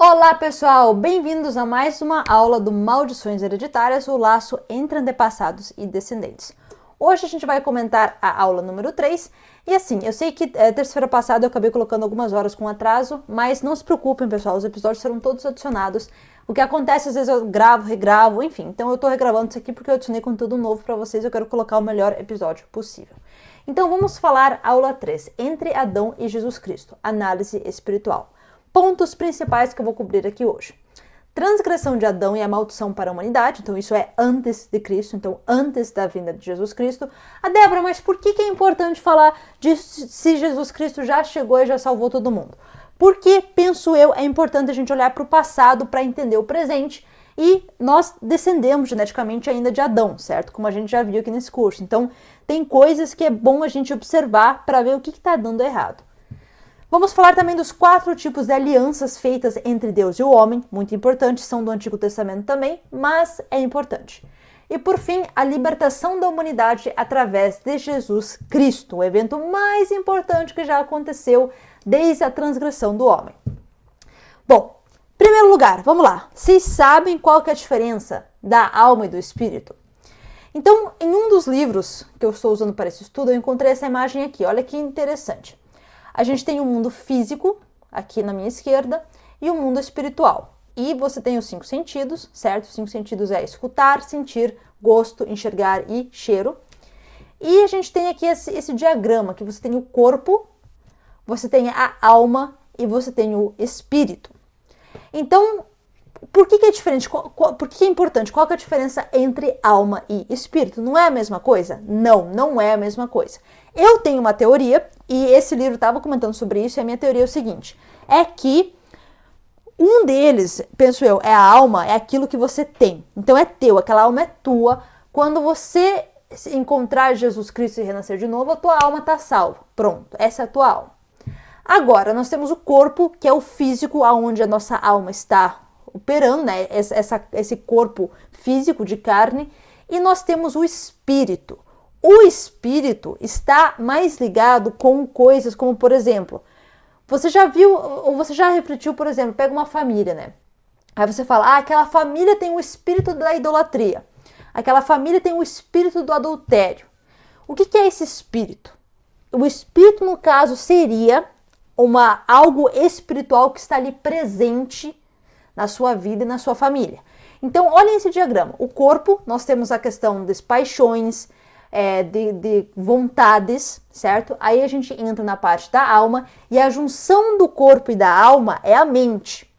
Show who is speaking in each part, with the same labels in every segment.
Speaker 1: Olá pessoal, bem-vindos a mais uma aula do Maldições Hereditárias, o laço entre antepassados e descendentes. Hoje a gente vai comentar a aula número 3, e assim, eu sei que terça-feira passada eu acabei colocando algumas horas com atraso, mas não se preocupem pessoal, os episódios serão todos adicionados. O que acontece, às vezes eu gravo, regravo, enfim, então eu tô regravando isso aqui porque eu adicionei conteúdo novo para vocês e eu quero colocar o melhor episódio possível. Então vamos falar aula 3, Entre Adão e Jesus Cristo, análise espiritual. Pontos principais que eu vou cobrir aqui hoje. Transgressão de Adão e a maldição para a humanidade, então isso é antes de Cristo, então antes da vinda de Jesus Cristo. Débora, mas por que é importante falar de se Jesus Cristo já chegou e já salvou todo mundo? Porque, penso eu, é importante a gente olhar para o passado para entender o presente, e nós descendemos geneticamente ainda de Adão, certo? Como a gente já viu aqui nesse curso. Então, tem coisas que é bom a gente observar para ver o que está dando errado. Vamos falar também dos 4 tipos de alianças feitas entre Deus e o homem, muito importante, são do Antigo Testamento também, mas é importante. E por fim, a libertação da humanidade através de Jesus Cristo, o evento mais importante que já aconteceu desde a transgressão do homem. Bom, em primeiro lugar, vamos lá. Vocês sabem qual que é a diferença da alma e do espírito? Então, em um dos livros que eu estou usando para esse estudo, eu encontrei essa imagem aqui, olha que interessante. A gente tem o mundo físico, aqui na minha esquerda, e o mundo espiritual. E você tem os 5 sentidos, certo? Os 5 sentidos é escutar, sentir, gosto, enxergar e cheiro. E a gente tem aqui esse diagrama, que você tem o corpo, você tem a alma e você tem o espírito. Então, por que é diferente? Por que é importante? Qual que é a diferença entre alma e espírito? Não é a mesma coisa? Não, não é a mesma coisa. Eu tenho uma teoria, e esse livro estava comentando sobre isso, e a minha teoria é o seguinte, é que um deles, penso eu, é a alma, é aquilo que você tem. Então é teu, aquela alma é tua. Quando você encontrar Jesus Cristo e renascer de novo, a tua alma está salva. Pronto, essa é a tua alma. Agora, nós temos o corpo, que é o físico, aonde a nossa alma está operando, né? Esse corpo físico de carne, e nós temos o espírito. O espírito está mais ligado com coisas como, por exemplo, você já viu, ou você já refletiu, por exemplo, pega uma família, né? Aí você fala, aquela família tem o espírito da idolatria, aquela família tem o espírito do adultério. O que é esse espírito? O espírito, no caso, seria algo espiritual que está ali presente na sua vida e na sua família. Então, olhem esse diagrama. O corpo, nós temos a questão das paixões, de vontades, certo? Aí a gente entra na parte da alma, e a junção do corpo e da alma é a mente.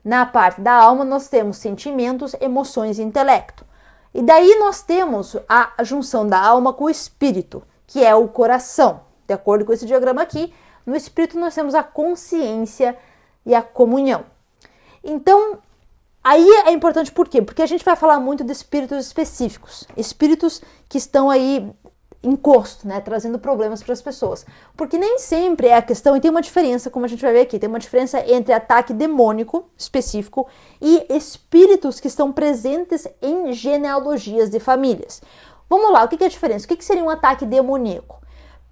Speaker 1: Na parte da alma, nós temos sentimentos, emoções e intelecto. E daí nós temos a junção da alma com o espírito, que é o coração. De acordo com esse diagrama aqui, no espírito nós temos a consciência e a comunhão. Então, aí é importante por quê? Porque a gente vai falar muito de espíritos específicos, espíritos que estão aí encosto, né, trazendo problemas para as pessoas. Porque nem sempre é a questão, e tem uma diferença, como a gente vai ver aqui, tem uma diferença entre ataque demônico específico e espíritos que estão presentes em genealogias de famílias. Vamos lá, o que é a diferença? O que seria um ataque demoníaco?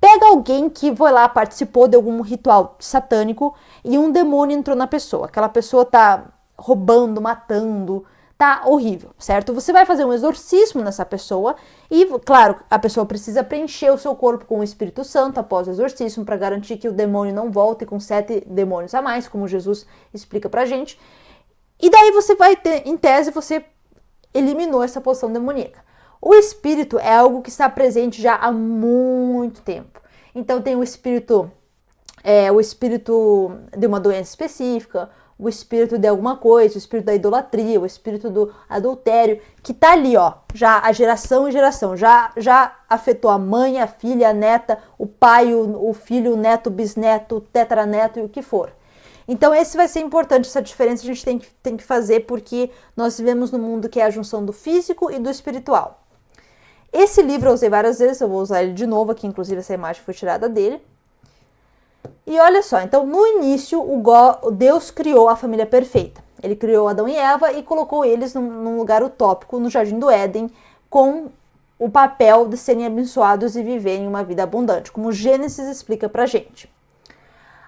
Speaker 1: Pega alguém que foi lá, participou de algum ritual satânico e um demônio entrou na pessoa. Aquela pessoa tá roubando, matando, tá horrível, certo? Você vai fazer um exorcismo nessa pessoa e, claro, a pessoa precisa preencher o seu corpo com o Espírito Santo após o exorcismo para garantir que o demônio não volte com 7 demônios a mais, como Jesus explica pra gente. E daí você vai ter, em tese, você eliminou essa poção demoníaca. O espírito é algo que está presente já há muito tempo. Então tem o espírito de uma doença específica, o espírito de alguma coisa, o espírito da idolatria, o espírito do adultério, que tá ali, ó, já a geração em geração, já afetou a mãe, a filha, a neta, o pai, o filho, o neto, o bisneto, o tetraneto e o que for. Então esse vai ser importante, essa diferença a gente tem que fazer, porque nós vivemos num mundo que é a junção do físico e do espiritual. Esse livro eu usei várias vezes, eu vou usar ele de novo aqui, inclusive essa imagem foi tirada dele. E olha só, então no início Deus criou a família perfeita. Ele criou Adão e Eva e colocou eles num lugar utópico, no Jardim do Éden, com o papel de serem abençoados e viverem uma vida abundante, como Gênesis explica pra gente.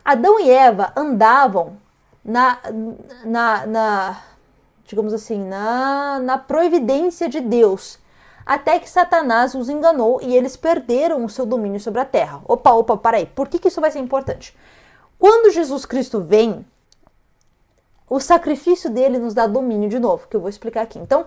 Speaker 1: Adão e Eva andavam digamos assim, na providência de Deus, até que Satanás os enganou e eles perderam o seu domínio sobre a terra. Opa, para aí. Por que isso vai ser importante? Quando Jesus Cristo vem, o sacrifício dele nos dá domínio de novo, que eu vou explicar aqui. Então,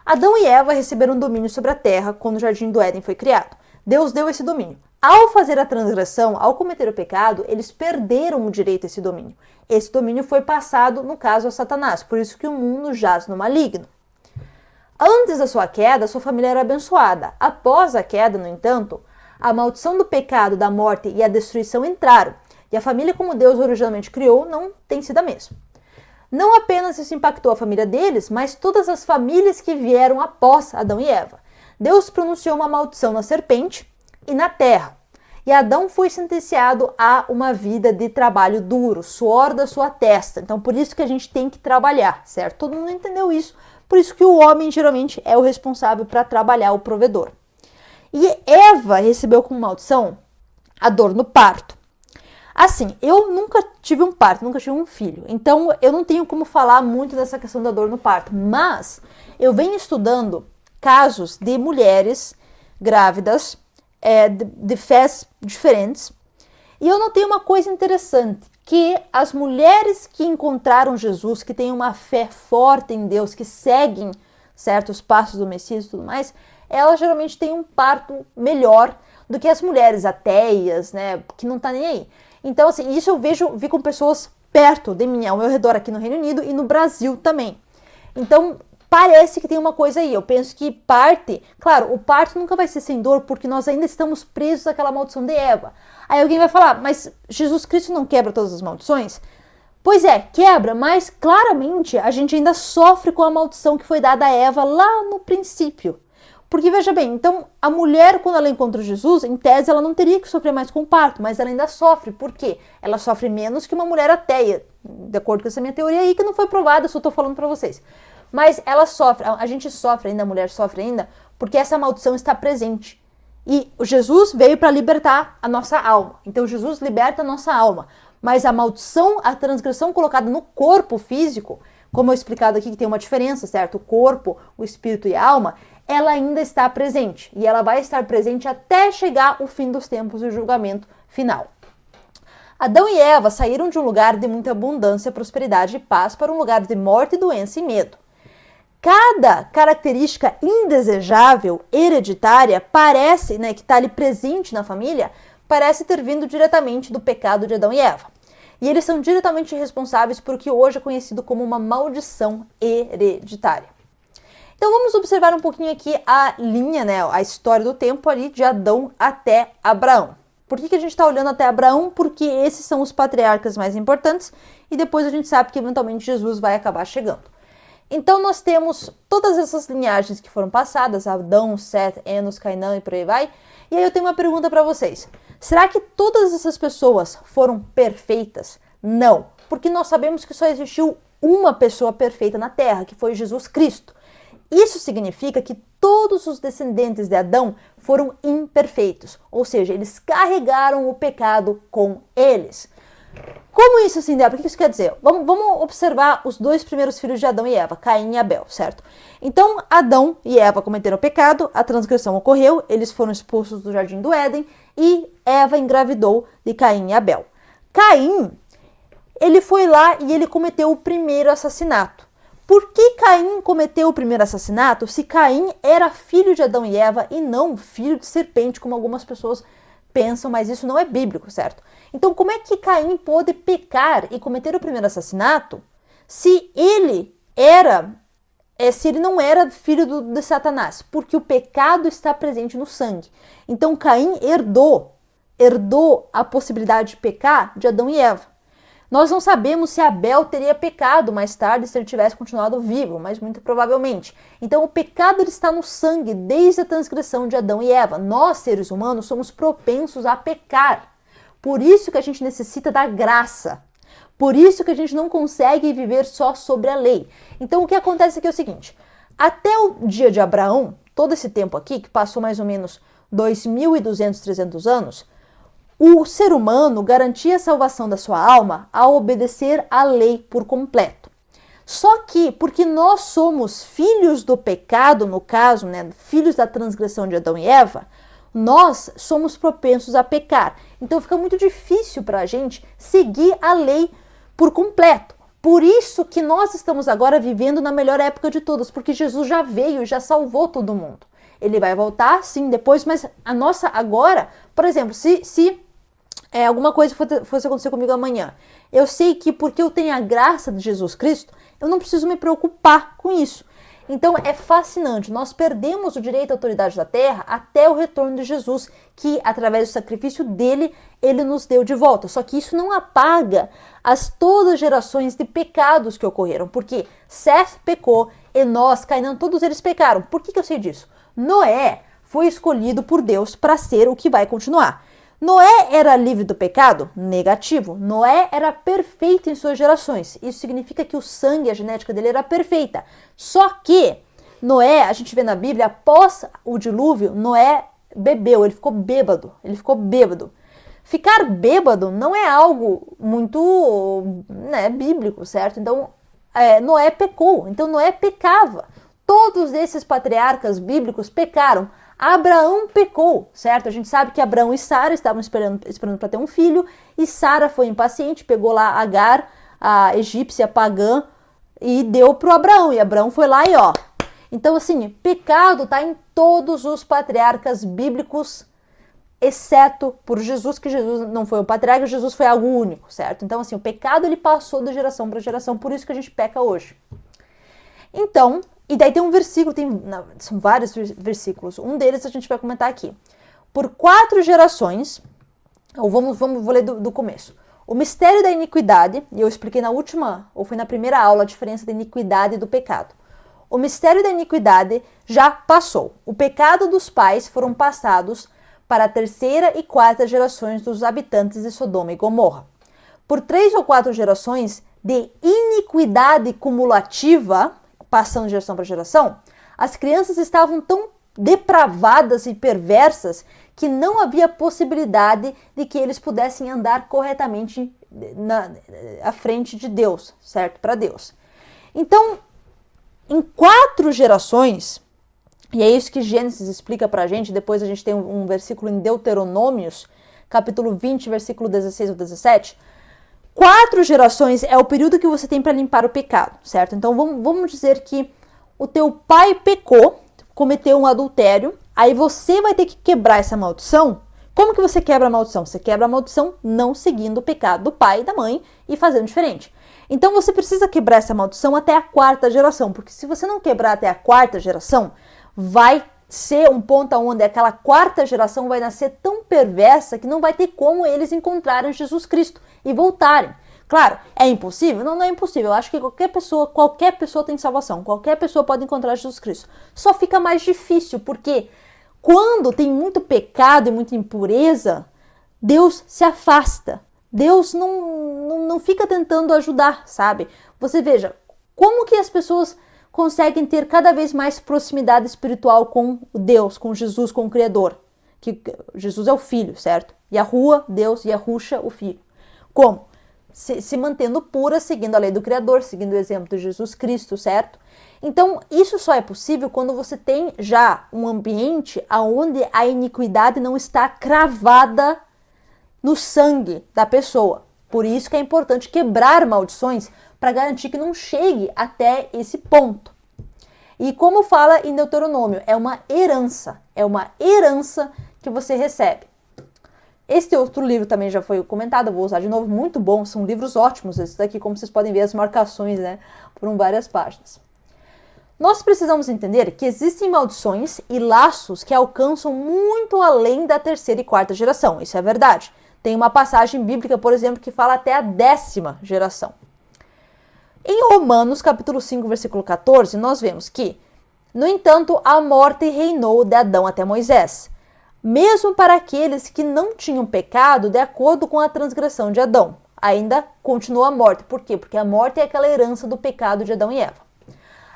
Speaker 1: Adão e Eva receberam domínio sobre a terra quando o Jardim do Éden foi criado. Deus deu esse domínio. Ao fazer a transgressão, ao cometer o pecado, eles perderam o direito a esse domínio. Esse domínio foi passado, no caso, a Satanás. Por isso que o mundo jaz no maligno. Antes da sua queda, sua família era abençoada. Após a queda, no entanto, a maldição do pecado, da morte e a destruição entraram. E a família como Deus originalmente criou não tem sido a mesma. Não apenas isso impactou a família deles, mas todas as famílias que vieram após Adão e Eva. Deus pronunciou uma maldição na serpente e na terra. E Adão foi sentenciado a uma vida de trabalho duro, suor da sua testa. Então, por isso que a gente tem que trabalhar, certo? Todo mundo entendeu isso. Por isso que o homem, geralmente, é o responsável para trabalhar, o provedor. E Eva recebeu como maldição a dor no parto. Assim, eu nunca tive um parto, nunca tive um filho. Então, eu não tenho como falar muito dessa questão da dor no parto. Mas, eu venho estudando casos de mulheres grávidas, de fés diferentes. E eu notei uma coisa interessante, que as mulheres que encontraram Jesus, que têm uma fé forte em Deus, que seguem certos passos do Messias e tudo mais, elas geralmente têm um parto melhor do que as mulheres ateias, né, que não tá nem aí. Então, assim, isso eu vi com pessoas perto de mim, ao meu redor aqui no Reino Unido e no Brasil também. Então, parece que tem uma coisa aí. Eu penso que claro, o parto nunca vai ser sem dor, porque nós ainda estamos presos àquela maldição de Eva. Aí alguém vai falar, mas Jesus Cristo não quebra todas as maldições? Pois é, quebra, mas claramente a gente ainda sofre com a maldição que foi dada a Eva lá no princípio. Porque veja bem, então a mulher, quando ela encontra Jesus, em tese ela não teria que sofrer mais com o parto, mas ela ainda sofre. Por quê? Ela sofre menos que uma mulher ateia, de acordo com essa minha teoria aí, que não foi provada, só estou falando para vocês. Mas ela sofre, a gente sofre ainda, a mulher sofre ainda, porque essa maldição está presente. E Jesus veio para libertar a nossa alma. Então Jesus liberta a nossa alma. Mas a maldição, a transgressão colocada no corpo físico, como eu explicado aqui que tem uma diferença, certo? O corpo, o espírito e a alma, ela ainda está presente. E ela vai estar presente até chegar o fim dos tempos e o julgamento final. Adão e Eva saíram de um lugar de muita abundância, prosperidade e paz para um lugar de morte, doença e medo. Cada característica indesejável, hereditária, parece, que está ali presente na família, parece ter vindo diretamente do pecado de Adão e Eva. E eles são diretamente responsáveis por o que hoje é conhecido como uma maldição hereditária. Então vamos observar um pouquinho aqui a linha, a história do tempo ali de Adão até Abraão. Por que a gente está olhando até Abraão? Porque esses são os patriarcas mais importantes e depois a gente sabe que eventualmente Jesus vai acabar chegando. Então nós temos todas essas linhagens que foram passadas, Adão, Sete, Enos, Cainã e por aí vai. E aí eu tenho uma pergunta para vocês. Será que todas essas pessoas foram perfeitas? Não, porque nós sabemos que só existiu uma pessoa perfeita na Terra, que foi Jesus Cristo. Isso significa que todos os descendentes de Adão foram imperfeitos, ou seja, eles carregaram o pecado com eles. Como isso, assim, Débora? O que isso quer dizer? Vamos observar os dois primeiros filhos de Adão e Eva, Caim e Abel, certo? Então, Adão e Eva cometeram pecado, a transgressão ocorreu, eles foram expulsos do Jardim do Éden e Eva engravidou de Caim e Abel. Caim, ele foi lá e ele cometeu o primeiro assassinato. Por que Caim cometeu o primeiro assassinato se Caim era filho de Adão e Eva e não filho de serpente, como algumas pessoas pensam, mas isso não é bíblico, certo? Então, como é que Caim pôde pecar e cometer o primeiro assassinato se ele não era filho de Satanás? Porque o pecado está presente no sangue. Então, Caim herdou a possibilidade de pecar de Adão e Eva. Nós não sabemos se Abel teria pecado mais tarde se ele tivesse continuado vivo, mas muito provavelmente. Então o pecado ele está no sangue desde a transgressão de Adão e Eva. Nós, seres humanos, somos propensos a pecar. Por isso que a gente necessita da graça. Por isso que a gente não consegue viver só sobre a lei. Então o que acontece aqui é o seguinte. Até o dia de Abraão, todo esse tempo aqui, que passou mais ou menos 2.200, 300 anos, O ser humano garantia a salvação da sua alma ao obedecer à lei por completo. Só que, porque nós somos filhos do pecado, no caso, né, filhos da transgressão de Adão e Eva, nós somos propensos a pecar. Então fica muito difícil para a gente seguir a lei por completo. Por isso que nós estamos agora vivendo na melhor época de todas, porque Jesus já veio, já salvou todo mundo. Ele vai voltar, sim, depois, mas a nossa agora, por exemplo, se alguma coisa fosse acontecer comigo amanhã, eu sei que porque eu tenho a graça de Jesus Cristo, eu não preciso me preocupar com isso. Então é fascinante, nós perdemos o direito à autoridade da terra até o retorno de Jesus, que através do sacrifício dele, ele nos deu de volta. Só que isso não apaga todas as gerações de pecados que ocorreram, porque Seth pecou, Enós, Cainã, todos eles pecaram. Por que eu sei disso? Noé foi escolhido por Deus para ser o que vai continuar. Noé era livre do pecado? Negativo. Noé era perfeito em suas gerações. Isso significa que o sangue, a genética dele era perfeita. Só que Noé, a gente vê na Bíblia, após o dilúvio, Noé bebeu, ele ficou bêbado. Ficar bêbado não é algo muito, bíblico, certo? Então, Noé pecou, então Noé pecava. Todos esses patriarcas bíblicos pecaram. Abraão pecou, certo? A gente sabe que Abraão e Sara estavam esperando para ter um filho, e Sara foi impaciente, pegou lá Agar, a egípcia pagã, e deu para o Abraão, e Abraão foi lá e ó. Então assim, pecado está em todos os patriarcas bíblicos, exceto por Jesus, que Jesus não foi um patriarca, Jesus foi algo único, certo? Então assim, o pecado ele passou de geração para geração, por isso que a gente peca hoje. Então, e daí tem um versículo, são vários versículos, um deles a gente vai comentar aqui. Por 4 gerações, vou ler do começo. O mistério da iniquidade, e eu expliquei na última, ou foi na primeira aula, a diferença da iniquidade e do pecado. O mistério da iniquidade já passou. O pecado dos pais foram passados para a 3ª e 4ª gerações dos habitantes de Sodoma e Gomorra. Por 3 ou 4 gerações de iniquidade cumulativa, passando de geração para geração, as crianças estavam tão depravadas e perversas que não havia possibilidade de que eles pudessem andar corretamente à frente de Deus, certo? Para Deus. Então, em 4 gerações, e é isso que Gênesis explica pra gente, depois a gente tem um versículo em Deuteronômios, capítulo 20, versículo 16 ou 17, 4 gerações é o período que você tem para limpar o pecado, certo? Então vamos dizer que o teu pai pecou, cometeu um adultério, aí você vai ter que quebrar essa maldição. Como que você quebra a maldição? Você quebra a maldição não seguindo o pecado do pai e da mãe e fazendo diferente. Então você precisa quebrar essa maldição até a 4ª geração, porque se você não quebrar até a 4ª geração, vai ser um ponto onde aquela 4ª geração vai nascer tão perversa que não vai ter como eles encontrarem Jesus Cristo e voltarem. Claro, é impossível? Não é impossível. Eu acho que qualquer pessoa tem salvação. Qualquer pessoa pode encontrar Jesus Cristo. Só fica mais difícil, porque quando tem muito pecado e muita impureza, Deus se afasta. Deus não fica tentando ajudar, sabe? Você veja, como que as pessoas conseguem ter cada vez mais proximidade espiritual com Deus, com Jesus, com o Criador? Que Jesus é o Filho, certo? Yahuwah, Deus, Yahusha, o Filho. Como? Se mantendo pura, seguindo a lei do Criador, seguindo o exemplo de Jesus Cristo, certo? Então, isso só é possível quando você tem já um ambiente onde a iniquidade não está cravada no sangue da pessoa. Por isso que é importante quebrar maldições para garantir que não chegue até esse ponto. E como fala em Deuteronômio, é uma herança que você recebe. Este outro livro também já foi comentado, eu vou usar de novo, muito bom, são livros ótimos esses daqui, como vocês podem ver as marcações, por várias páginas. Nós precisamos entender que existem maldições e laços que alcançam muito além da 3ª e 4ª geração, isso é verdade. Tem uma passagem bíblica, por exemplo, que fala até a 10ª geração. Em Romanos, capítulo 5, versículo 14, nós vemos que, no entanto, a morte reinou de Adão até Moisés, mesmo para aqueles que não tinham pecado de acordo com a transgressão de Adão. Ainda continua a morte. Por quê? Porque a morte é aquela herança do pecado de Adão e Eva.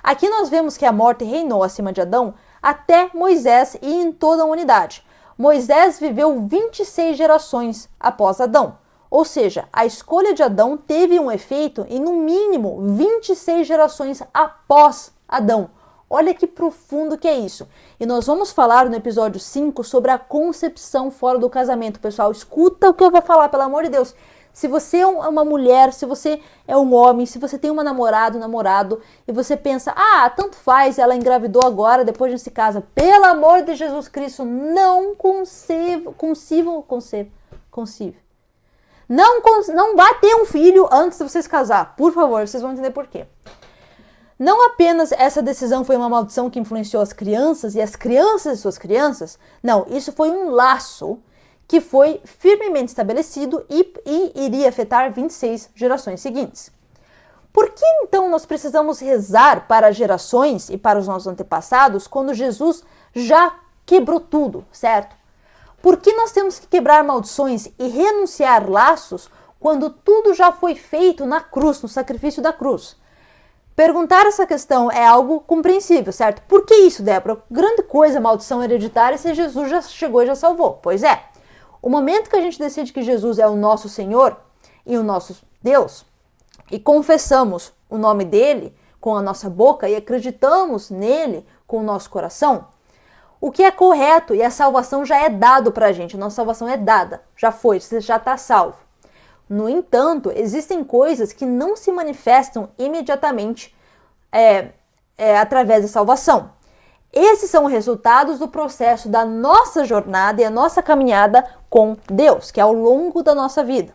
Speaker 1: Aqui nós vemos que a morte reinou acima de Adão até Moisés e em toda a humanidade. Moisés viveu 26 gerações após Adão. Ou seja, a escolha de Adão teve um efeito em, no mínimo, 26 gerações após Adão. Olha que profundo que é isso. E nós vamos falar no episódio 5 sobre a concepção fora do casamento. Pessoal, escuta o que eu vou falar, pelo amor de Deus. Se você é uma mulher, se você é um homem, se você tem uma namorado, e você pensa, tanto faz, ela engravidou agora, depois a gente se casa. Pelo amor de Jesus Cristo, não Não vá ter um filho antes de você se casar. Por favor, vocês vão entender por quê. Não apenas essa decisão foi uma maldição que influenciou as crianças e as crianças de suas crianças. Não, isso foi um laço que foi firmemente estabelecido e iria afetar 26 gerações seguintes. Por que então nós precisamos rezar para as gerações e para os nossos antepassados quando Jesus já quebrou tudo, certo? Por que nós temos que quebrar maldições e renunciar laços quando tudo já foi feito na cruz, no sacrifício da cruz? Perguntar essa questão é algo compreensível, certo? Por que isso, Débora? Grande coisa, maldição hereditária, se Jesus já chegou e já salvou. Pois é, o momento que a gente decide que Jesus é o nosso Senhor e o nosso Deus, e confessamos o nome dele com a nossa boca e acreditamos nele com o nosso coração, o que é correto e a salvação já é dado pra gente, a nossa salvação é dada, já foi, você já está salvo. No entanto, existem coisas que não se manifestam imediatamente através da salvação. Esses são os resultados do processo da nossa jornada e a nossa caminhada com Deus, que é ao longo da nossa vida.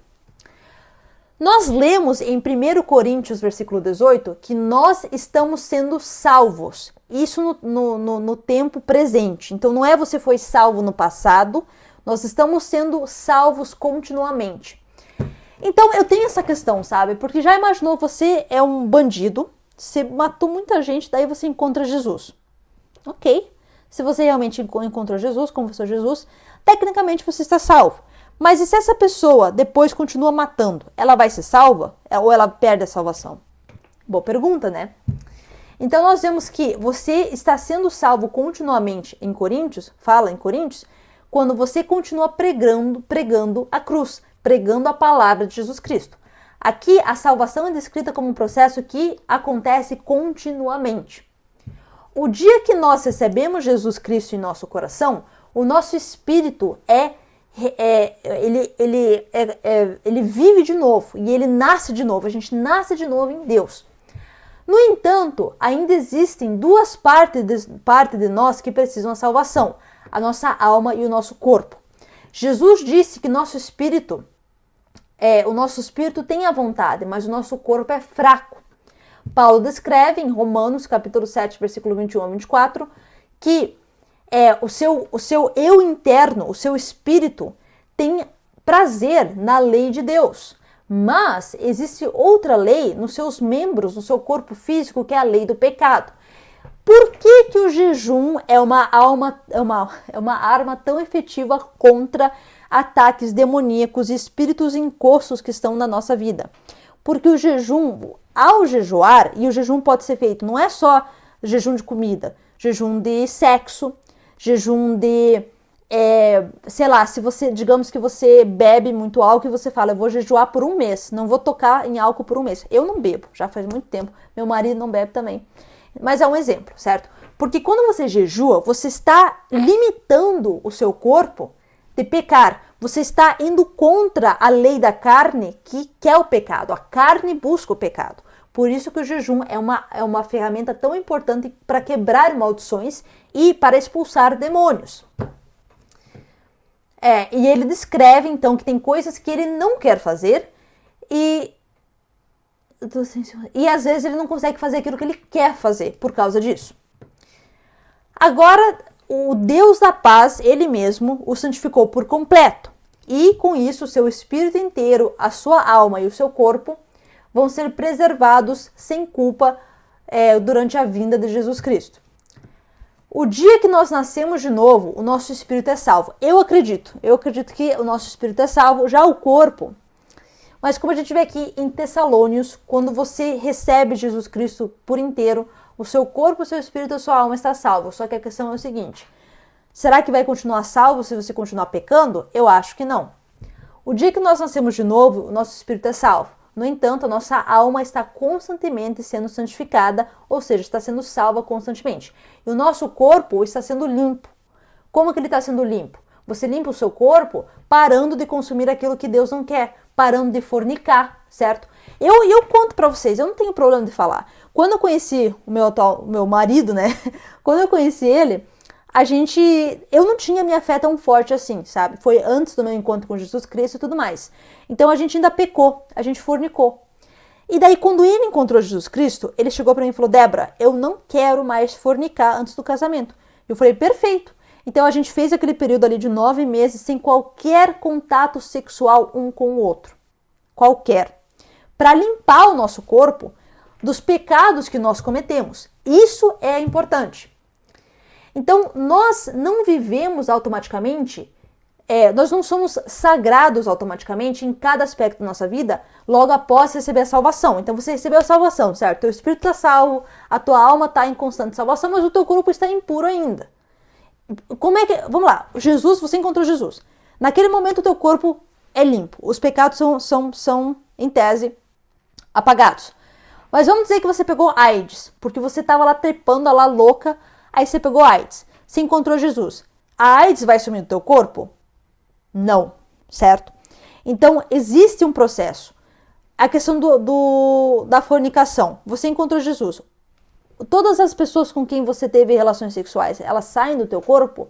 Speaker 1: Nós lemos em 1 Coríntios, versículo 18, que nós estamos sendo salvos. Isso no tempo presente. Então não é você foi salvo no passado, nós estamos sendo salvos continuamente. Então eu tenho essa questão, sabe? Porque já imaginou, você é um bandido, você matou muita gente, daí você encontra Jesus. Ok, se você realmente encontrou Jesus, confessou Jesus, tecnicamente você está salvo. Mas e se essa pessoa depois continua matando, ela vai ser salva? Ou ela perde a salvação? Boa pergunta, né? Então nós vemos que você está sendo salvo continuamente em Coríntios, fala em Coríntios, quando você continua pregando a cruz, pregando a palavra de Jesus Cristo. Aqui a salvação é descrita como um processo que acontece continuamente. O dia que nós recebemos Jesus Cristo em nosso coração, o nosso espírito ele vive de novo e ele nasce de novo, a gente nasce de novo em Deus. No entanto, ainda existem duas partes de nós que precisam da salvação, a nossa alma e o nosso corpo. Jesus disse que o nosso espírito tem a vontade, mas o nosso corpo é fraco. Paulo descreve em Romanos, capítulo 7, versículo 21 a 24, que o seu eu interno, o seu espírito, tem prazer na lei de Deus. Mas existe outra lei nos seus membros, no seu corpo físico, que é a lei do pecado. Por que o jejum é uma arma tão efetiva contra ataques demoníacos e espíritos encostos que estão na nossa vida? Porque o jejum, ao jejuar, e o jejum pode ser feito, não é só jejum de comida, jejum de sexo, jejum de, se você, digamos que você bebe muito álcool e você fala, eu vou jejuar por um mês, não vou tocar em álcool por um mês. Eu não bebo, já faz muito tempo, meu marido não bebe também. Mas é um exemplo, certo? Porque quando você jejua, você está limitando o seu corpo de pecar. Você está indo contra a lei da carne, que quer o pecado. A carne busca o pecado. Por isso que o jejum é uma ferramenta tão importante para quebrar maldições e para expulsar demônios. E ele descreve, então, que tem coisas que ele não quer fazer e às vezes ele não consegue fazer aquilo que ele quer fazer por causa disso. Agora, o Deus da paz, ele mesmo, o santificou por completo. E com isso, o seu espírito inteiro, a sua alma e o seu corpo vão ser preservados sem culpa durante a vinda de Jesus Cristo. O dia que nós nascemos de novo, o nosso espírito é salvo. Eu acredito que o nosso espírito é salvo, já o corpo. Mas como a gente vê aqui em Tessalônios, quando você recebe Jesus Cristo por inteiro, o seu corpo, o seu espírito, a sua alma está salvo. Só que a questão é o seguinte, Será que vai continuar salvo se você continuar pecando? Eu acho que não. O dia que nós nascemos de novo, o nosso espírito é salvo. No entanto, a nossa alma está constantemente sendo santificada, ou seja, está sendo salva constantemente. E o nosso corpo está sendo limpo. Como que ele está sendo limpo? Você limpa o seu corpo parando de consumir aquilo que Deus não quer, parando de fornicar, certo? Eu conto pra vocês, eu não tenho problema de falar. Quando eu conheci o meu marido, né? Quando eu conheci ele, eu não tinha minha fé tão forte assim, sabe? Foi antes do meu encontro com Jesus Cristo e tudo mais. Então a gente ainda pecou, a gente fornicou. E daí quando ele encontrou Jesus Cristo, ele chegou pra mim e falou: Débora, eu não quero mais fornicar antes do casamento. Eu falei: perfeito. Então a gente fez aquele período ali de 9 meses sem qualquer contato sexual um com o outro. Qualquer. Para limpar o nosso corpo dos pecados que nós cometemos. Isso é importante. Então, nós não vivemos automaticamente, nós não somos sagrados automaticamente em cada aspecto da nossa vida logo após receber a salvação. Então, você recebeu a salvação, certo? Teu espírito está salvo, a tua alma está em constante salvação, mas o teu corpo está impuro ainda. Como é que... Vamos lá, Jesus, você encontrou Jesus. Naquele momento, o teu corpo é limpo. Os pecados são em tese, apagados. Mas vamos dizer que você pegou AIDS, porque você estava lá trepando, lá louca, aí você pegou AIDS. Você encontrou Jesus. A AIDS vai sumir do teu corpo? Não, certo? Então, existe um processo. A questão da fornicação. Você encontrou Jesus. Todas as pessoas com quem você teve relações sexuais, elas saem do teu corpo?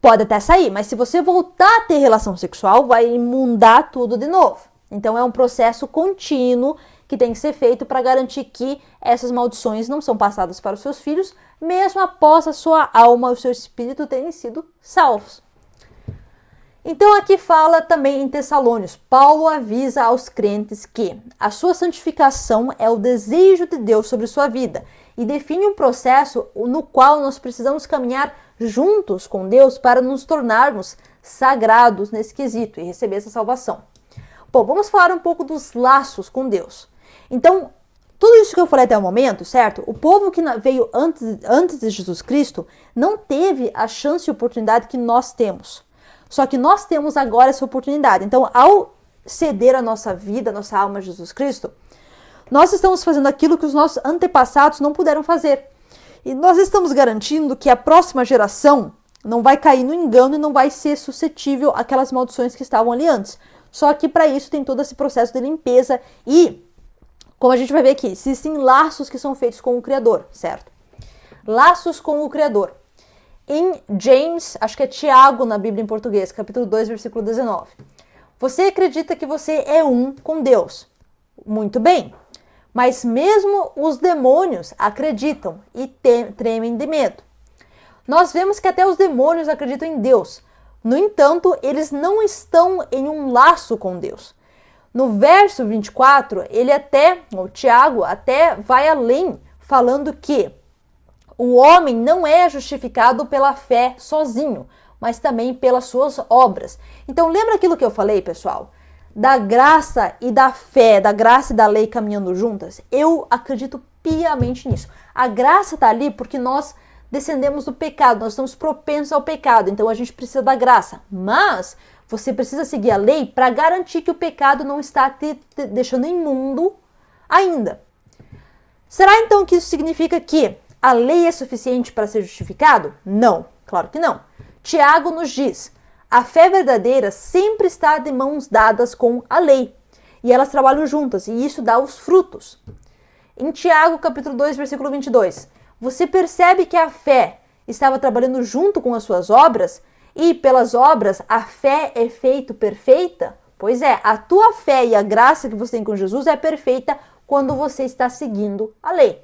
Speaker 1: Pode até sair, mas se você voltar a ter relação sexual, vai imundar tudo de novo. Então, é um processo contínuo que tem que ser feito para garantir que essas maldições não são passadas para os seus filhos, mesmo após a sua alma e o seu espírito terem sido salvos. Então aqui fala também em Tessalônios, Paulo avisa aos crentes que a sua santificação é o desejo de Deus sobre sua vida e define um processo no qual nós precisamos caminhar juntos com Deus para nos tornarmos sagrados nesse quesito e receber essa salvação. Bom, vamos falar um pouco dos laços com Deus. Então, tudo isso que eu falei até o momento, certo? O povo que veio antes de Jesus Cristo não teve a chance e oportunidade que nós temos. Só que nós temos agora essa oportunidade. Então, ao ceder a nossa vida, a nossa alma a Jesus Cristo, nós estamos fazendo aquilo que os nossos antepassados não puderam fazer. E nós estamos garantindo que a próxima geração não vai cair no engano e não vai ser suscetível àquelas maldições que estavam ali antes. Só que para isso tem todo esse processo de limpeza e, como a gente vai ver aqui, existem laços que são feitos com o Criador, certo? Laços com o Criador. Em James, acho que é Tiago na Bíblia em português, capítulo 2, versículo 19. Você acredita que você é um com Deus? Muito bem. Mas mesmo os demônios acreditam e tremem de medo. Nós vemos que até os demônios acreditam em Deus. No entanto, eles não estão em um laço com Deus. No verso 24, o Tiago até vai além, falando que o homem não é justificado pela fé sozinho, mas também pelas suas obras. Então, lembra aquilo que eu falei, pessoal? Da graça e da fé, da graça e da lei caminhando juntas? Eu acredito piamente nisso. A graça está ali porque nós descendemos do pecado, nós estamos propensos ao pecado, então a gente precisa da graça. Mas você precisa seguir a lei para garantir que o pecado não está te deixando imundo ainda. Será então que isso significa que a lei é suficiente para ser justificado? Não, claro que não. Tiago nos diz, a fé verdadeira sempre está de mãos dadas com a lei. E elas trabalham juntas, e isso dá os frutos. Em Tiago, capítulo 2, versículo 22, você percebe que a fé estava trabalhando junto com as suas obras, e pelas obras a fé é feita perfeita? Pois é, a tua fé e a graça que você tem com Jesus é perfeita quando você está seguindo a lei.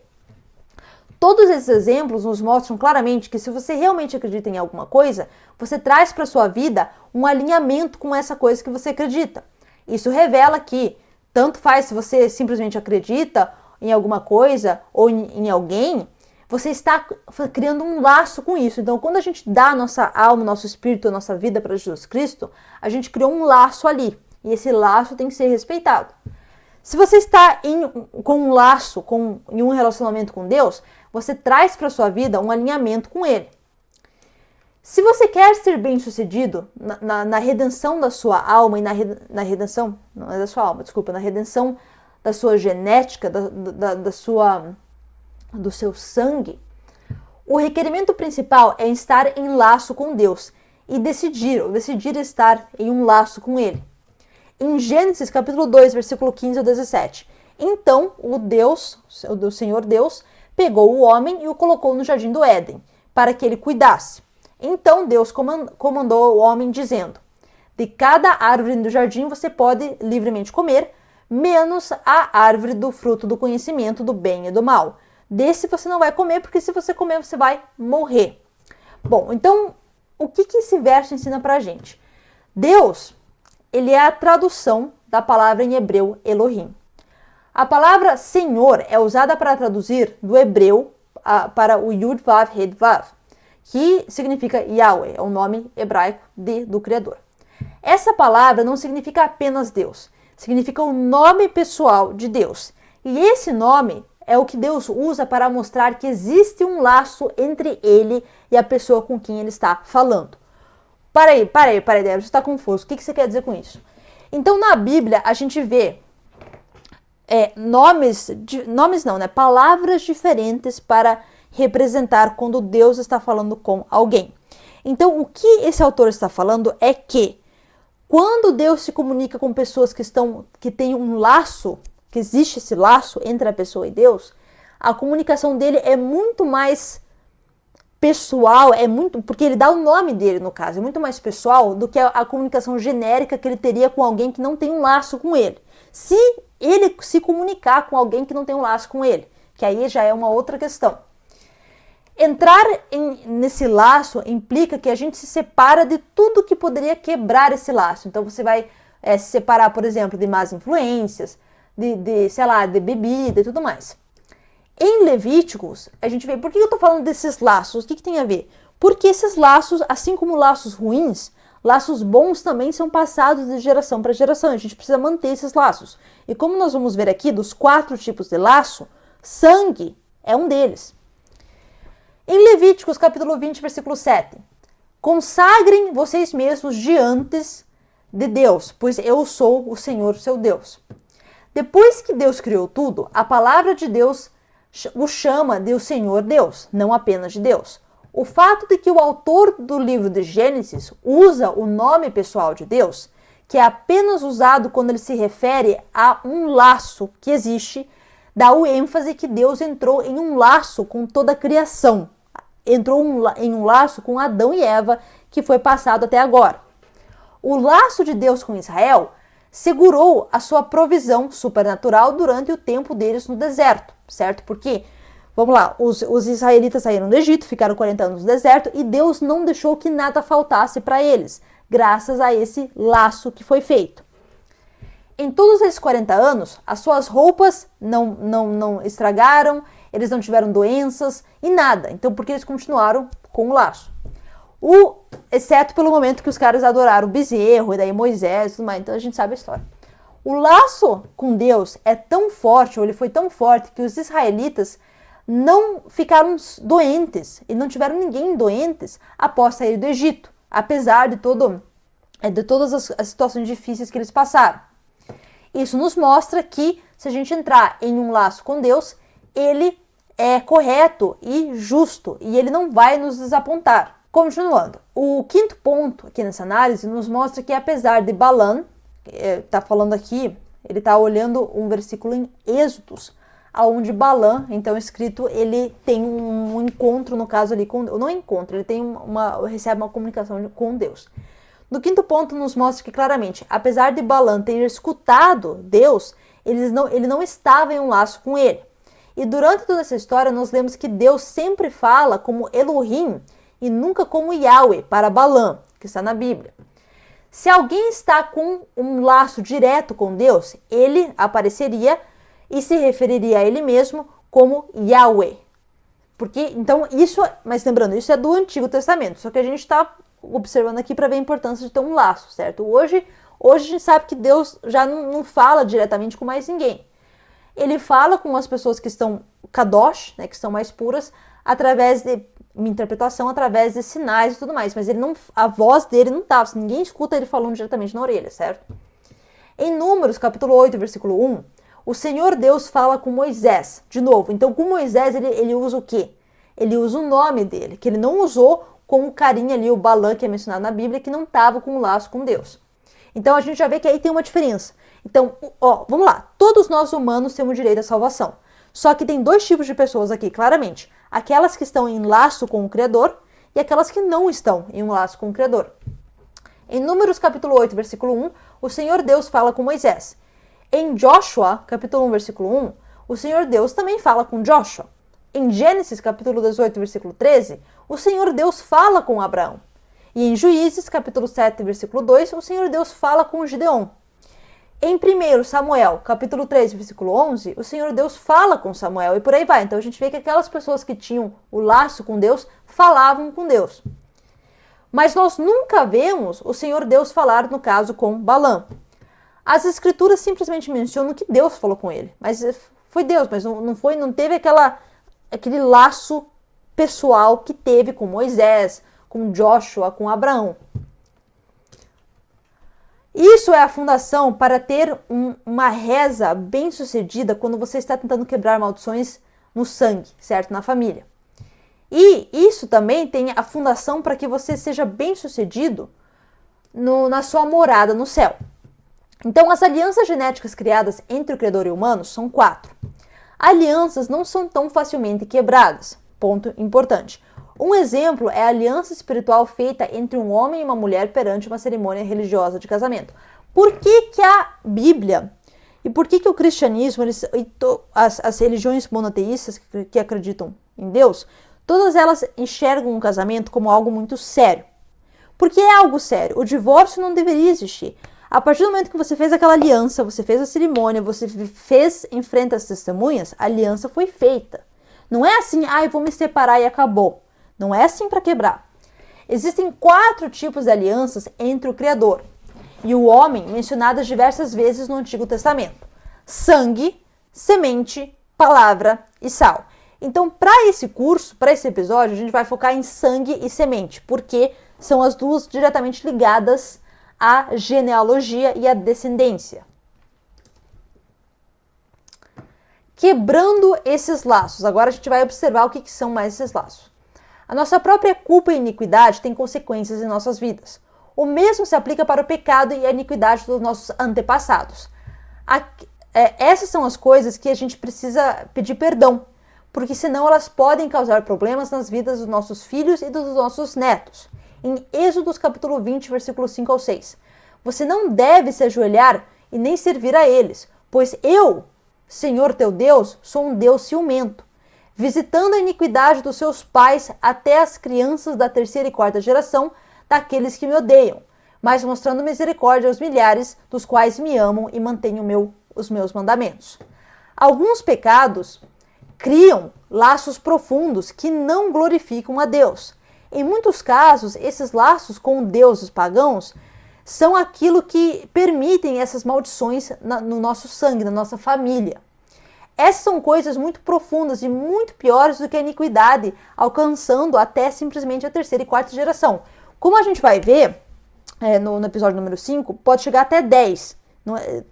Speaker 1: Todos esses exemplos nos mostram claramente que se você realmente acredita em alguma coisa, você traz para a sua vida um alinhamento com essa coisa que você acredita. Isso revela que tanto faz se você simplesmente acredita em alguma coisa ou em alguém, você está criando um laço com isso. Então, quando a gente dá a nossa alma, nosso espírito, a nossa vida para Jesus Cristo, a gente criou um laço ali. E esse laço tem que ser respeitado. Se você está com um laço, em um relacionamento com Deus, você traz para a sua vida um alinhamento com Ele. Se você quer ser bem-sucedido na redenção da sua alma e na redenção, não é da sua alma, desculpa, na redenção da sua genética, do seu sangue, o requerimento principal é estar em laço com Deus e decidir estar em um laço com Ele. Em Gênesis capítulo 2, versículo 15 ao 17, então o Senhor Deus, pegou o homem e o colocou no jardim do Éden, para que ele cuidasse. Então Deus comandou o homem dizendo: de cada árvore do jardim você pode livremente comer, menos a árvore do fruto do conhecimento do bem e do mal. Desse você não vai comer, porque se você comer você vai morrer. Bom, então o que esse verso ensina pra gente? Deus, ele é a tradução da palavra em hebreu Elohim. A palavra Senhor é usada para traduzir do hebreu para o Yud Vav Hed Vav, que significa Yahweh, é o nome hebraico do Criador. Essa palavra não significa apenas Deus, significa o nome pessoal de Deus. E esse nome é o que Deus usa para mostrar que existe um laço entre ele e a pessoa com quem ele está falando. Para aí, Débora, você está confuso. O que você quer dizer com isso? Então, na Bíblia, a gente vê palavras diferentes para representar quando Deus está falando com alguém. Então, o que esse autor está falando é que quando Deus se comunica com pessoas que têm um laço, que existe esse laço entre a pessoa e Deus, a comunicação dele é muito mais pessoal, porque ele dá o nome dele no caso, é muito mais pessoal do que a comunicação genérica que ele teria com alguém que não tem um laço com ele. Se ele se comunicar com alguém que não tem um laço com ele, que aí já é uma outra questão. Entrar nesse laço implica que a gente se separa de tudo que poderia quebrar esse laço. Então você vai se separar, por exemplo, de más influências, de bebida e tudo mais. Em Levíticos, a gente vê, por que eu estou falando desses laços? O que tem a ver? Porque esses laços, assim como laços ruins, laços bons também são passados de geração para geração. A gente precisa manter esses laços. E como nós vamos ver aqui, dos 4 tipos de laço, sangue é um deles. Em Levíticos capítulo 20, versículo 7, consagrem vocês mesmos diante de Deus, pois eu sou o Senhor, seu Deus. Depois que Deus criou tudo, a palavra de Deus o chama de o Senhor Deus, não apenas de Deus. O fato de que o autor do livro de Gênesis usa o nome pessoal de Deus, que é apenas usado quando ele se refere a um laço que existe, dá o ênfase que Deus entrou em um laço com toda a criação. Entrou em um laço com Adão e Eva, que foi passado até agora. O laço de Deus com Israel segurou a sua provisão supernatural durante o tempo deles no deserto, certo? Porque, vamos lá, os israelitas saíram do Egito, ficaram 40 anos no deserto e Deus não deixou que nada faltasse para eles, graças a esse laço que foi feito. Em todos esses 40 anos, as suas roupas não estragaram, eles não tiveram doenças e nada. Então, porque eles continuaram com o laço. Exceto pelo momento que os caras adoraram o bezerro, e daí Moisés e tudo mais. Então, a gente sabe a história. O laço com Deus é tão forte, ou ele foi tão forte, que os israelitas não ficaram doentes. E não tiveram ninguém doentes após sair do Egito. Apesar de todas as situações difíceis que eles passaram. Isso nos mostra que, se a gente entrar em um laço com Deus, ele é correto e justo, e ele não vai nos desapontar. Continuando, o quinto ponto aqui nessa análise nos mostra que, apesar de Balaam, está falando aqui, ele está olhando um versículo em Êxodos, onde Balaam, então escrito, ele tem um encontro, no caso ali, não encontro, ele tem recebe uma comunicação com Deus. No quinto ponto nos mostra que claramente, apesar de Balaam ter escutado Deus, ele não estava em um laço com ele. E durante toda essa história nós lemos que Deus sempre fala como Elohim e nunca como Yahweh para Balaam, que está na Bíblia. Se alguém está com um laço direto com Deus, ele apareceria e se referiria a ele mesmo como Yahweh. Então mas lembrando, isso é do Antigo Testamento, só que a gente está observando aqui para ver a importância de ter um laço, certo? Hoje a gente sabe que Deus já não fala diretamente com mais ninguém. Ele fala com as pessoas que estão kadosh, né, que estão mais puras, através de uma interpretação através de sinais e tudo mais, mas a voz dele não estava, ninguém escuta ele falando diretamente na orelha, certo? Em Números, capítulo 8, versículo 1, o Senhor Deus fala com Moisés, de novo. Então, com Moisés, ele usa o quê? Ele usa o nome dele, que ele não usou com o carinha ali, o Balã, que é mencionado na Bíblia, que não estava com um laço com Deus. Então, a gente já vê que aí tem uma diferença. Então, vamos lá. Todos nós humanos temos direito à salvação. Só que tem dois tipos de pessoas aqui, claramente. Aquelas que estão em laço com o Criador e aquelas que não estão em um laço com o Criador. Em Números capítulo 8, versículo 1, o Senhor Deus fala com Moisés. Em Joshua, capítulo 1, versículo 1, o Senhor Deus também fala com Joshua. Em Gênesis, capítulo 18, versículo 13, o Senhor Deus fala com Abraão. E em Juízes, capítulo 7, versículo 2, o Senhor Deus fala com Gideon. Em 1 Samuel, capítulo 3, versículo 11, o Senhor Deus fala com Samuel e por aí vai. Então a gente vê que aquelas pessoas que tinham o laço com Deus falavam com Deus. Mas nós nunca vemos o Senhor Deus falar, no caso, com Balã. As escrituras simplesmente mencionam que Deus falou com ele. Mas foi Deus, mas não teve aquele laço pessoal que teve com Moisés, com Joshua, com Abraão. Isso é a fundação para ter uma reza bem sucedida quando você está tentando quebrar maldições no sangue, certo? Na família. E isso também tem a fundação para que você seja bem sucedido na sua morada no céu. Então, as alianças genéticas criadas entre o Criador e o humano são 4. Alianças não são tão facilmente quebradas. Ponto importante. Um exemplo é a aliança espiritual feita entre um homem e uma mulher perante uma cerimônia religiosa de casamento. Por que a Bíblia e por que o cristianismo, as religiões monoteístas que acreditam em Deus, todas elas enxergam o casamento como algo muito sério? Porque é algo sério. O divórcio não deveria existir. A partir do momento que você fez aquela aliança, você fez a cerimônia, você fez em frente às testemunhas, a aliança foi feita. Não é assim, eu vou me separar e acabou. Não é assim para quebrar. Existem 4 tipos de alianças entre o Criador e o homem mencionadas diversas vezes no Antigo Testamento. Sangue, semente, palavra e sal. Então, para esse curso, para esse episódio, a gente vai focar em sangue e semente, porque são as duas diretamente ligadas à genealogia e à descendência. Quebrando esses laços. Agora a gente vai observar o que são mais esses laços. A nossa própria culpa e iniquidade tem consequências em nossas vidas. O mesmo se aplica para o pecado e a iniquidade dos nossos antepassados. Essas são as coisas que a gente precisa pedir perdão, porque senão elas podem causar problemas nas vidas dos nossos filhos e dos nossos netos. Em Êxodo capítulo 20, versículo 5 ao 6. Você não deve se ajoelhar e nem servir a eles, pois eu, Senhor teu Deus, sou um Deus ciumento, visitando a iniquidade dos seus pais até as crianças da 3ª e 4ª geração daqueles que me odeiam, mas mostrando misericórdia aos milhares dos quais me amam e mantêm os meus mandamentos. Alguns pecados criam laços profundos que não glorificam a Deus. Em muitos casos, esses laços com deuses pagãos são aquilo que permitem essas maldições no nosso sangue, na nossa família. Essas são coisas muito profundas e muito piores do que a iniquidade, alcançando até simplesmente a 3ª e 4ª geração. Como a gente vai ver no episódio número 5, pode chegar até 10,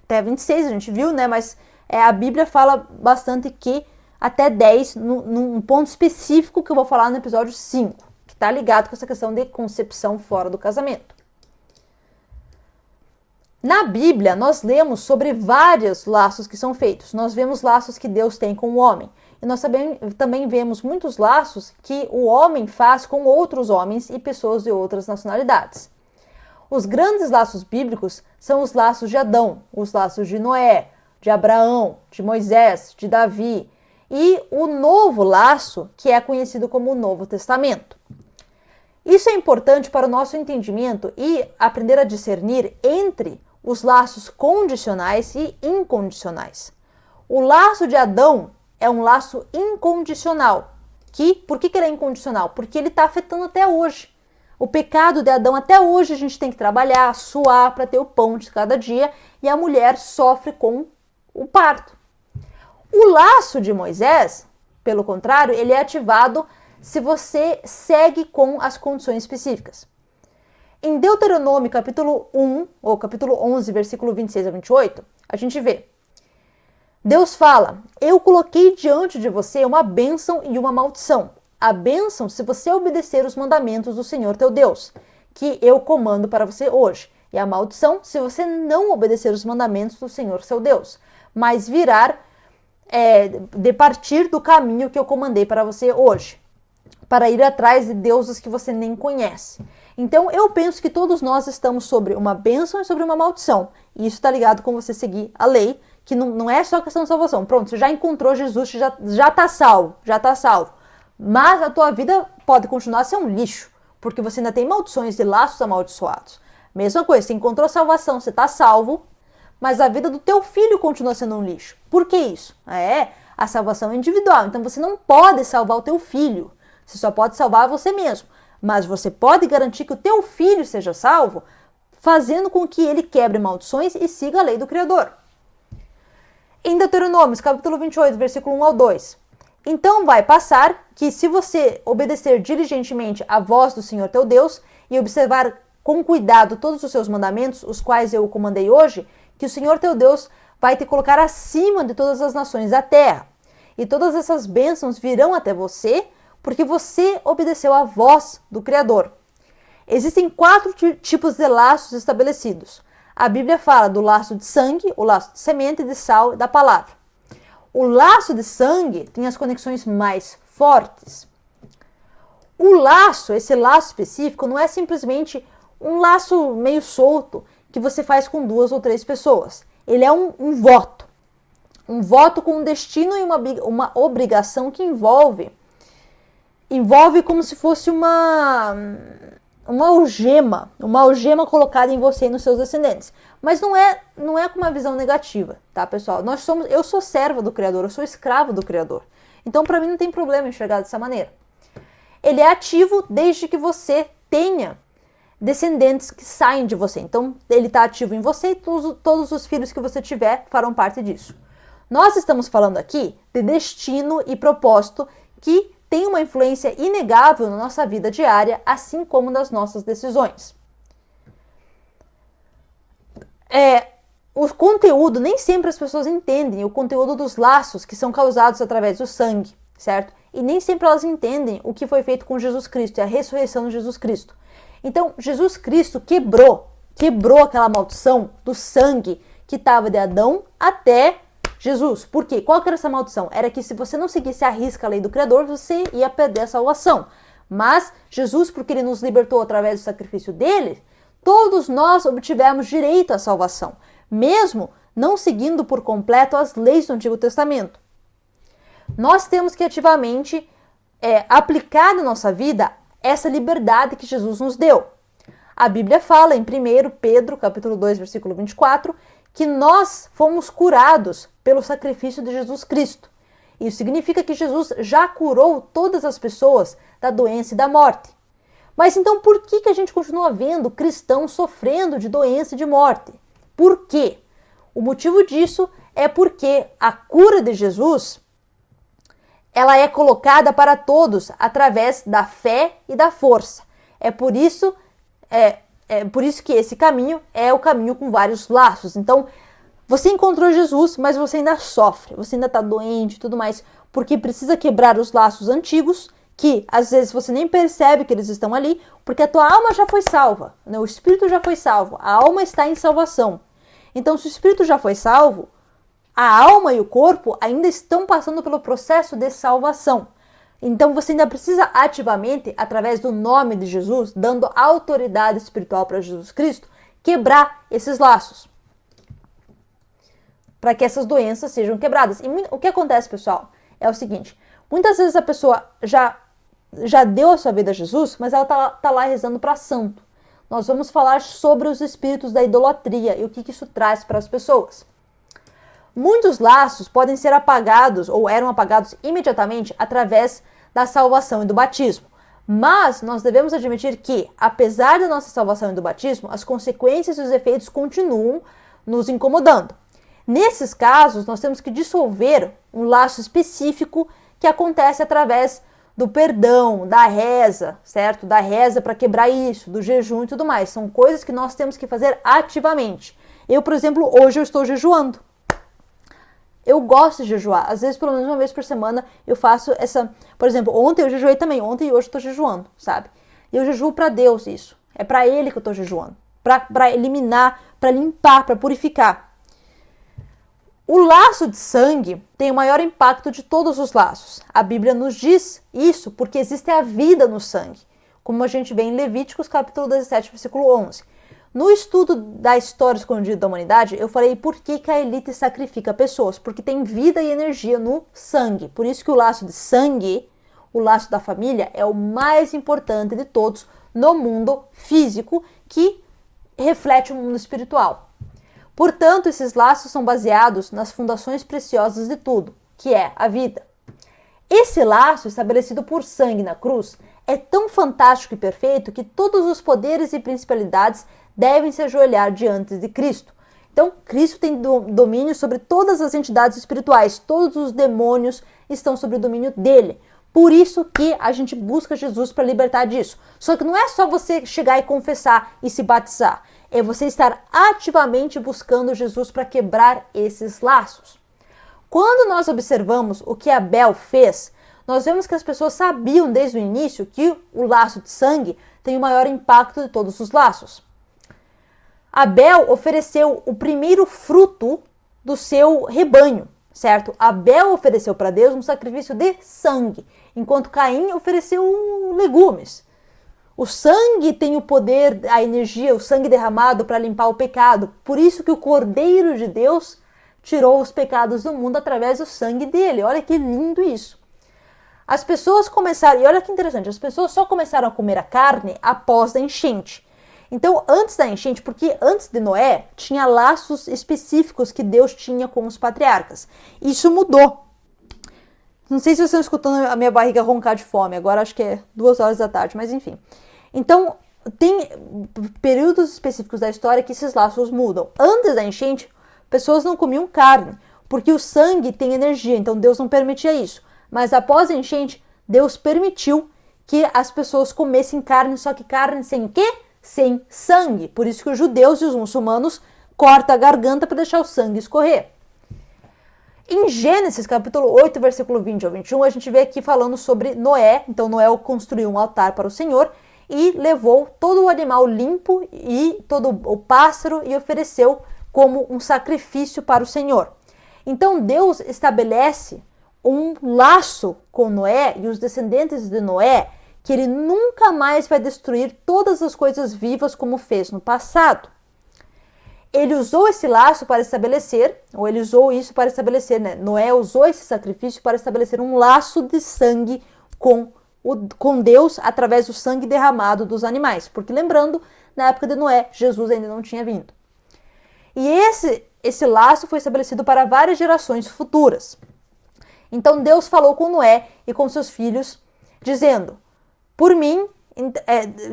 Speaker 1: até 26 a gente viu, né? Mas a Bíblia fala bastante que até 10, num ponto específico que eu vou falar no episódio 5, que está ligado com essa questão de concepção fora do casamento. Na Bíblia, nós lemos sobre vários laços que são feitos. Nós vemos laços que Deus tem com o homem. E nós também vemos muitos laços que o homem faz com outros homens e pessoas de outras nacionalidades. Os grandes laços bíblicos são os laços de Adão, os laços de Noé, de Abraão, de Moisés, de Davi, e o novo laço, que é conhecido como o Novo Testamento. Isso é importante para o nosso entendimento e aprender a discernir entre os laços condicionais e incondicionais. O laço de Adão é um laço incondicional. Por que ele é incondicional? Porque ele está afetando até hoje. O pecado de Adão, até hoje a gente tem que trabalhar, suar para ter o pão de cada dia, e a mulher sofre com o parto. O laço de Moisés, pelo contrário, ele é ativado se você segue com as condições específicas. Em Deuteronômio capítulo 1, ou capítulo 11, versículo 26 a 28, a gente vê: Deus fala: eu coloquei diante de você uma bênção e uma maldição. A bênção se você obedecer os mandamentos do Senhor teu Deus, que eu comando para você hoje. E a maldição se você não obedecer os mandamentos do Senhor seu Deus, mas de partir do caminho que eu comandei para você hoje, para ir atrás de deuses que você nem conhece. Então, eu penso que todos nós estamos sobre uma bênção e sobre uma maldição. E isso está ligado com você seguir a lei, que não é só questão de salvação. Pronto, você já encontrou Jesus, já está salvo, já está salvo. Mas a tua vida pode continuar a ser um lixo, porque você ainda tem maldições e laços amaldiçoados. Mesma coisa, você encontrou salvação, você está salvo, mas a vida do teu filho continua sendo um lixo. Por que isso? A salvação é individual, então você não pode salvar o teu filho. Você só pode salvar você mesmo. Mas você pode garantir que o teu filho seja salvo, fazendo com que ele quebre maldições e siga a lei do Criador. Em Deuteronômio, capítulo 28, versículo 1 ao 2. Então vai passar que se você obedecer diligentemente à voz do Senhor teu Deus e observar com cuidado todos os seus mandamentos, os quais eu comandei hoje, que o Senhor teu Deus vai te colocar acima de todas as nações da terra. E todas essas bênçãos virão até você, porque você obedeceu à voz do Criador. Existem 4 tipos de laços estabelecidos. A Bíblia fala do laço de sangue, o laço de semente, de sal e da palavra. O laço de sangue tem as conexões mais fortes. Esse laço específico, não é simplesmente um laço meio solto que você faz com 2 ou 3 pessoas. Ele é um voto. Um voto com um destino e uma obrigação que envolve como se fosse uma algema colocada em você e nos seus descendentes. Mas não é com uma visão negativa, tá, pessoal? Eu sou serva do Criador, eu sou escravo do Criador. Então, para mim, não tem problema enxergar dessa maneira. Ele é ativo desde que você tenha descendentes que saem de você. Então, ele está ativo em você e todos os filhos que você tiver farão parte disso. Nós estamos falando aqui de destino e propósito que tem uma influência inegável na nossa vida diária, assim como nas nossas decisões. O conteúdo, nem sempre as pessoas entendem o conteúdo dos laços que são causados através do sangue, certo? E nem sempre elas entendem o que foi feito com Jesus Cristo e a ressurreição de Jesus Cristo. Então, Jesus Cristo quebrou aquela maldição do sangue que estava de Adão até Jesus. Por quê? Qual que era essa maldição? Era que se você não seguisse a risca a lei do Criador, você ia perder a salvação. Mas Jesus, porque ele nos libertou através do sacrifício dele, todos nós obtivemos direito à salvação, mesmo não seguindo por completo as leis do Antigo Testamento. Nós temos que ativamente aplicar na nossa vida essa liberdade que Jesus nos deu. A Bíblia fala em 1 Pedro, capítulo 2, versículo 24, que nós fomos curados pelo sacrifício de Jesus Cristo. Isso significa que Jesus já curou todas as pessoas da doença e da morte. Mas então por que a gente continua vendo cristãos sofrendo de doença e de morte? Por quê? O motivo disso é porque a cura de Jesus, ela é colocada para todos através da fé e da força. É por isso que esse caminho é o caminho com vários laços. Então, você encontrou Jesus, mas você ainda sofre, você ainda está doente e tudo mais, porque precisa quebrar os laços antigos, que às vezes você nem percebe que eles estão ali, porque a tua alma já foi salva, né? O espírito já foi salvo, a alma está em salvação. Então, se o espírito já foi salvo, a alma e o corpo ainda estão passando pelo processo de salvação. Então você ainda precisa ativamente, através do nome de Jesus, dando autoridade espiritual para Jesus Cristo, quebrar esses laços, para que essas doenças sejam quebradas. E o que acontece, pessoal, é o seguinte: muitas vezes a pessoa já deu a sua vida a Jesus, mas ela tá lá rezando para santo. Nós vamos falar sobre os espíritos da idolatria e o que isso traz para as pessoas. Muitos laços podem ser apagados ou eram apagados imediatamente através da salvação e do batismo. Mas nós devemos admitir que, apesar da nossa salvação e do batismo, as consequências e os efeitos continuam nos incomodando. Nesses casos, nós temos que dissolver um laço específico que acontece através do perdão, da reza, certo? Da reza para quebrar isso, do jejum e tudo mais. São coisas que nós temos que fazer ativamente. Eu, por exemplo, hoje eu estou jejuando. Eu gosto de jejuar. Às vezes, pelo menos uma vez por semana, eu faço essa... Por exemplo, ontem eu jejuei também. Ontem e hoje eu estou jejuando, sabe? E eu jejuo para Deus isso. É para Ele que eu estou jejuando. Para eliminar, para limpar, para purificar. O laço de sangue tem o maior impacto de todos os laços. A Bíblia nos diz isso porque existe a vida no sangue. Como a gente vê em Levíticos, capítulo 17, versículo 11. No estudo da história escondida da humanidade, eu falei por que a elite sacrifica pessoas. Porque tem vida e energia no sangue. Por isso que o laço de sangue, o laço da família, é o mais importante de todos no mundo físico, que reflete o mundo espiritual. Portanto, esses laços são baseados nas fundações preciosas de tudo, que é a vida. Esse laço, estabelecido por sangue na cruz, é tão fantástico e perfeito que todos os poderes e principalidades devem se ajoelhar diante de Cristo. Então, Cristo tem domínio sobre todas as entidades espirituais, todos os demônios estão sob o domínio dele. Por isso que a gente busca Jesus para libertar disso. Só que não é só você chegar e confessar e se batizar. É você estar ativamente buscando Jesus para quebrar esses laços. Quando nós observamos o que Abel fez, nós vemos que as pessoas sabiam desde o início que o laço de sangue tem o maior impacto de todos os laços. Abel ofereceu o primeiro fruto do seu rebanho, certo? Abel ofereceu para Deus um sacrifício de sangue, enquanto Caim ofereceu legumes. O sangue tem o poder, a energia, o sangue derramado para limpar o pecado. Por isso que o Cordeiro de Deus tirou os pecados do mundo através do sangue dele. Olha que lindo isso. As pessoas começaram, e olha que interessante, as pessoas só começaram a comer a carne após a enchente. Então, antes da enchente, porque antes de Noé, tinha laços específicos que Deus tinha com os patriarcas. Isso mudou. Não sei se vocês estão escutando a minha barriga roncar de fome, agora acho que é 2 horas da tarde, mas enfim. Então, tem períodos específicos da história que esses laços mudam. Antes da enchente, pessoas não comiam carne, porque o sangue tem energia, então Deus não permitia isso. Mas após a enchente, Deus permitiu que as pessoas comessem carne, só que carne sem o quê? Sem sangue. Por isso que os judeus e os muçulmanos cortam a garganta para deixar o sangue escorrer. Em Gênesis, capítulo 8, versículo 20 ao 21, a gente vê aqui falando sobre Noé. Então, Noé construiu um altar para o Senhor e levou todo o animal limpo e todo o pássaro e ofereceu como um sacrifício para o Senhor. Então, Deus estabelece um laço com Noé e os descendentes de Noé, que ele nunca mais vai destruir todas as coisas vivas como fez no passado. Ele usou esse laço para estabelecer, ou ele usou isso para estabelecer, né? Noé usou esse sacrifício para estabelecer um laço de sangue com Deus através do sangue derramado dos animais. Porque lembrando, na época de Noé, Jesus ainda não tinha vindo. E esse laço foi estabelecido para várias gerações futuras. Então Deus falou com Noé e com seus filhos, dizendo: por mim,